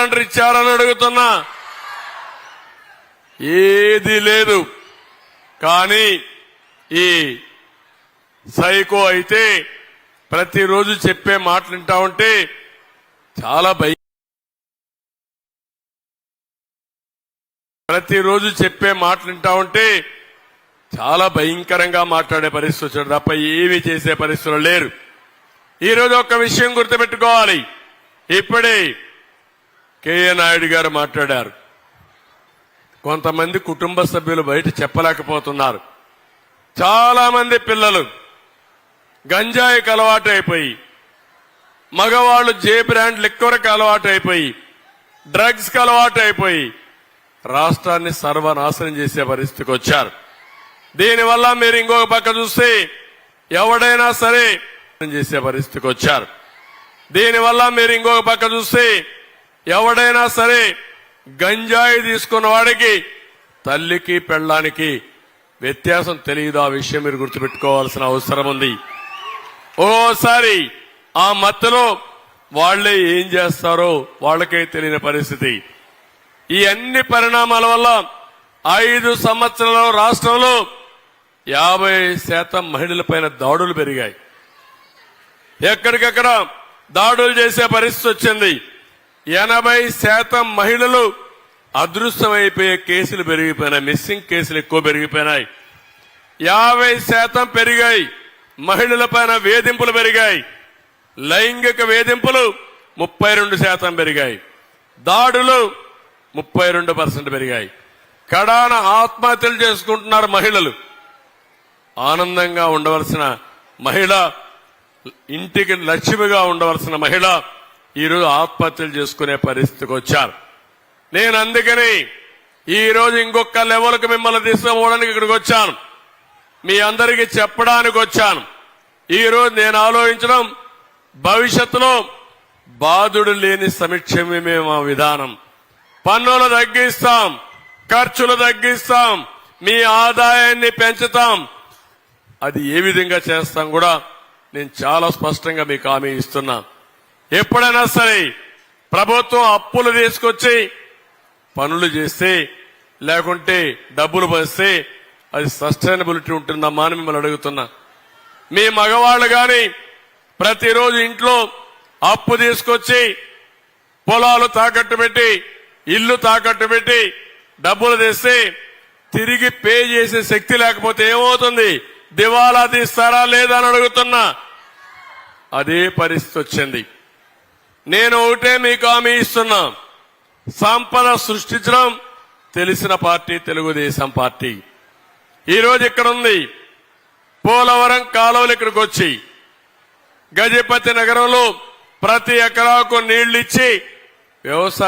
Cylinder ఇచ్చారని అడుగుతున్నా. ఏది లేదు. కానీ ఈ సైకో అయితే ప్రతిరోజు చెప్పే మాటలు వింటా ఉంటే చాలా ప్రతిరోజు చెప్పే మాటలు వింటా ఉంటే చాలా భయంకరంగా మాట్లాడే పరిస్థితి వచ్చాడు తప్ప ఏమీ చేసే పరిస్థితులు లేరు. ఈరోజు ఒక్క విషయం గుర్తుపెట్టుకోవాలి. ఇప్పుడే కేఏ నాయుడు గారు మాట్లాడారు. కొంతమంది కుటుంబ సభ్యులు బయట చెప్పలేకపోతున్నారు. చాలా మంది పిల్లలు గంజాయికి అలవాటు అయిపోయి, మగవాళ్లు జే బ్రాండ్ లిక్కర్కి అలవాటు అయిపోయి, డ్రగ్స్ కి అలవాటు అయిపోయి రాష్ట్రాన్ని సర్వనాశనం చేసే పరిస్థితికి వచ్చారు. దీనివల్ల మీరు ఇంకొక పక్క చూస్తే ఎవడైనా సరే చేసే పరిస్థితికి వచ్చారు. దీనివల్ల మీరు ఇంకొక పక్క చూస్తే ఎవడైనా సరే గంజాయి తీసుకున్న వాడికి తల్లికి పెళ్ళానికి వ్యత్యాసం తెలియదు. ఆ విషయం మీరు గుర్తుపెట్టుకోవాల్సిన అవసరం ఉంది. ఓసారి ఆ మత్తులో వాళ్లే ఏం చేస్తారో వాళ్లకే తెలియని పరిస్థితి. ఈ అన్ని పరిణామాల వల్ల 5 సంవత్సరాల రాష్ట్రంలో 50% మహిళలపైన దాడులు పెరిగాయి. ఎక్కడికక్కడ దాడులు చేసే పరిస్థితి వచ్చింది. 80% మహిళలు అదృశ్యమైపోయే కేసులు పెరిగిపోయినాయి. మిస్సింగ్ కేసులు ఎక్కువ పెరిగిపోయినాయి. 50% పెరిగాయి. మహిళలపైన వేధింపులు పెరిగాయి. లైంగిక వేధింపులు 32% పెరిగాయి. దాడులు 32% పెరిగాయి. కడాన ఆత్మహత్యలు చేసుకుంటున్నారు మహిళలు. ఆనందంగా ఉండవలసిన మహిళ, ఇంటికి లక్ష్మిగా ఉండవలసిన మహిళ ఈరోజు ఆత్మహత్యలు చేసుకునే పరిస్థితికి వచ్చారు. నేను అందుకని ఈరోజు ఇంకొక లెవెల్కి మిమ్మల్ని తీసుకుపోవడానికి ఇక్కడికి వచ్చాను. మీ అందరికీ చెప్పడానికి వచ్చాను. ఈరోజు నేను ఆలోచించడం, భవిష్యత్తులో బాధుడు లేని సంక్షేమమే మా విధానం. పన్నులు తగ్గిస్తాం, ఖర్చులు తగ్గిస్తాం, మీ ఆదాయాన్ని పెంచుతాం. అది ఏ విధంగా చేస్తాం కూడా నేను చాలా స్పష్టంగా మీకు హామీ ఇస్తున్నా. ఎప్పుడైనా సరే ప్రభుత్వం అప్పులు తీసుకొచ్చి పనులు చేస్తే, లేకుంటే డబ్బులు పంచితే అది సస్టైనబిలిటీ ఉంటుందమ్మా అని మిమ్మల్ని అడుగుతున్నా. మీ మగవాళ్లు గాని ప్రతిరోజు ఇంట్లో అప్పు తీసుకొచ్చి పొలాలు తాకట్టు పెట్టి, ఇల్లు తాకట్టు పెట్టి డబ్బులు తెస్తే తిరిగి పే చేసే శక్తి లేకపోతే ఏమవుతుంది? దివాలా తీస్తారా లేదా అని అడుగుతున్నా. అదే పరిస్థితి వచ్చింది. నేను ఒకటే మీకు హామీ ఇస్తున్నా, సంపద సృష్టించడం తెలిసిన పార్టీ తెలుగుదేశం పార్టీ. ఈరోజు ఇక్కడ ఉంది. పోలవరం కాలువలు ఇక్కడికి వచ్చి గజపతి నగరంలో ప్రతి ఎకరాకు నీళ్లిచ్చి వ్యవసాయ